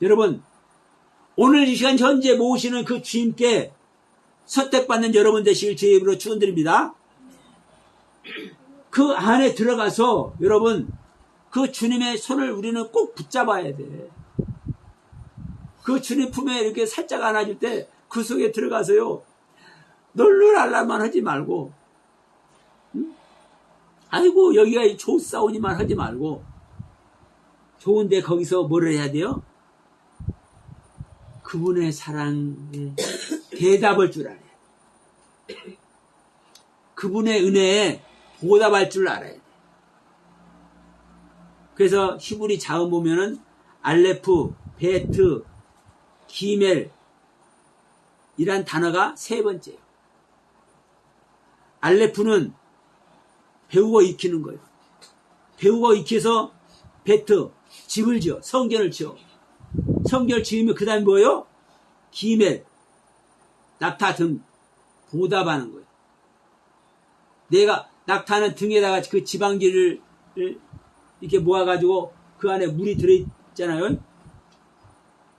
여러분 오늘 이 시간 현재 모으시는 그 주님께 선택받는 여러분 되시길 주의 이름으로 축원드립니다. 그 안에 들어가서 여러분 그 주님의 손을 우리는 꼭 붙잡아야 돼. 그 주님 품에 이렇게 살짝 안아줄 때 그 속에 들어가서요 널널알랄만 하지 말고 아이고 여기가 좋사오니만 하지 말고 좋은데 거기서 뭐를 해야 돼요? 그분의 사랑에 대답할 줄 알아야 돼. 그분의 은혜에 보답할 줄 알아야 돼. 그래서 히브리 자음 보면은 알레프, 베트, 기멜 이란 단어가 세 번째예요. 알레프는 배우고 익히는 거예요. 배우고 익혀서 베트, 집을 지어, 성전을 지어. 성전을 지으면 그 다음에 뭐예요? 기멜, 낙타 등 보답하는 거예요. 내가 낙타는 등에다가 그 지방지를 이렇게 모아가지고 그 안에 물이 있잖아요.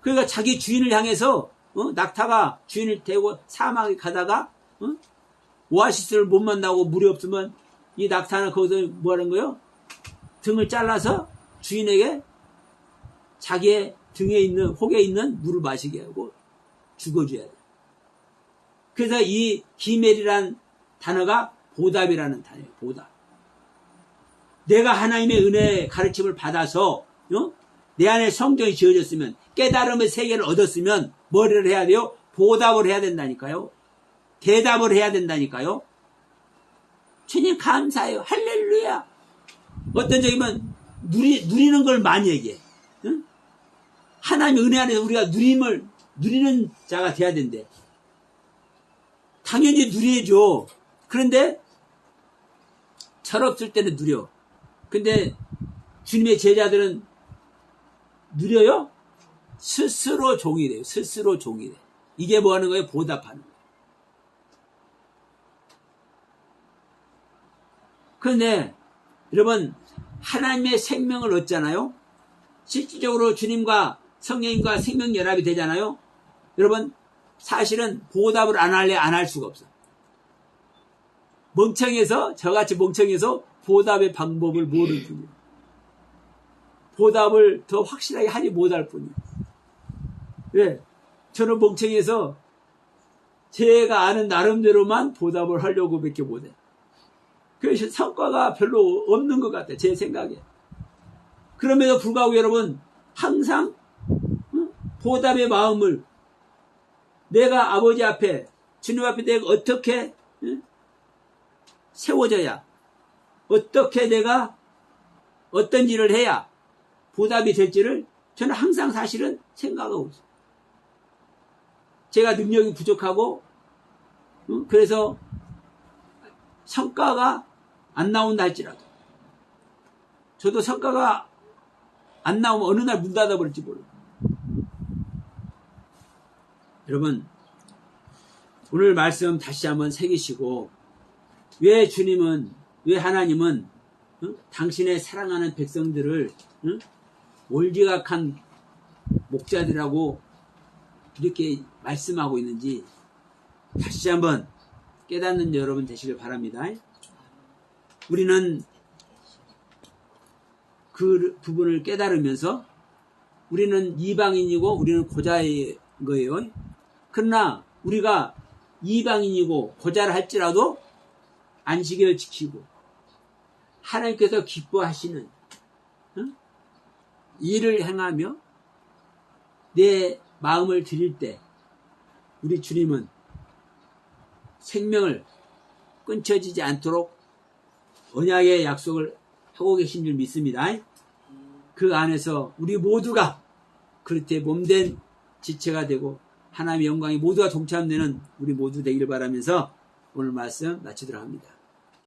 그러니까 자기 주인을 향해서 낙타가 주인을 대고 사막에 가다가 오아시스를 못 만나고 물이 없으면 이 낙타는 거기서 뭐 하는 거예요? 등을 잘라서 주인에게 자기의 등에 있는 혹에 있는 물을 마시게 하고 죽어줘야 돼. 그래서 이 기멜이란 단어가 보답이라는 단어예요. 보답. 내가 하나님의 은혜의 가르침을 받아서 내 안에 성전이 지어졌으면 깨달음의 세계를 얻었으면 뭐를 해야 돼요? 보답을 해야 된다니까요. 대답을 해야 된다니까요. 주님 감사해요. 할렐루야. 어떤 적이면 누리는 걸 많이 얘기해. 응? 하나님의 은혜 안에서 우리가 누리는 자가 돼야 된대. 당연히 누려줘. 그런데 철없을 때는 누려. 근데 주님의 제자들은 누려요? 스스로 종이 돼요. 스스로 종이 돼. 이게 뭐 하는 거예요? 보답하는 거예요. 그런데 여러분 하나님의 생명을 얻잖아요. 실질적으로 주님과 성령님과 생명 연합이 되잖아요. 여러분 사실은 보답을 안 할래 안 할 수가 없어. 멍청해서 저같이 멍청해서 보답의 방법을 모를 뿐이에요. 보답을 더 확실하게 하지 못할 뿐이에요. 왜? 저는 멍청해서 제가 아는 나름대로만 보답을 하려고 밖에 못해. 그래서 성과가 별로 없는 것 같아요. 제 생각에. 그럼에도 불구하고 여러분 항상 보답의 마음을 내가 아버지 앞에 주님 앞에 내가 어떻게 세워져야 어떻게 내가 어떤 일을 해야 보답이 될지를 저는 항상 사실은 생각하고 있어요. 제가 능력이 부족하고 그래서 성과가 안 나온다 할지라도 저도 성과가 안 나오면 어느 날 문 닫아버릴지 모르고. 여러분 오늘 말씀 다시 한번 새기시고 왜 주님은 왜 하나님은 당신의 사랑하는 백성들을 올지각한 목자들이라고 이렇게 말씀하고 있는지 다시 한번 깨닫는 여러분 되시길 바랍니다. 우리는 그 부분을 깨달으면서 우리는 이방인이고 우리는 고자인 거예요. 그러나 우리가 이방인이고 고자를 할지라도 안식일을 지키고 하나님께서 기뻐하시는 일을 행하며 내 마음을 드릴 때 우리 주님은 생명을 끊쳐지지 않도록 언약의 약속을 하고 계신 줄 믿습니다. 그 안에서 우리 모두가 그릇에 몸된 지체가 되고 하나님의 영광이 모두가 동참되는 우리 모두 되기를 바라면서 오늘 말씀 마치도록 합니다.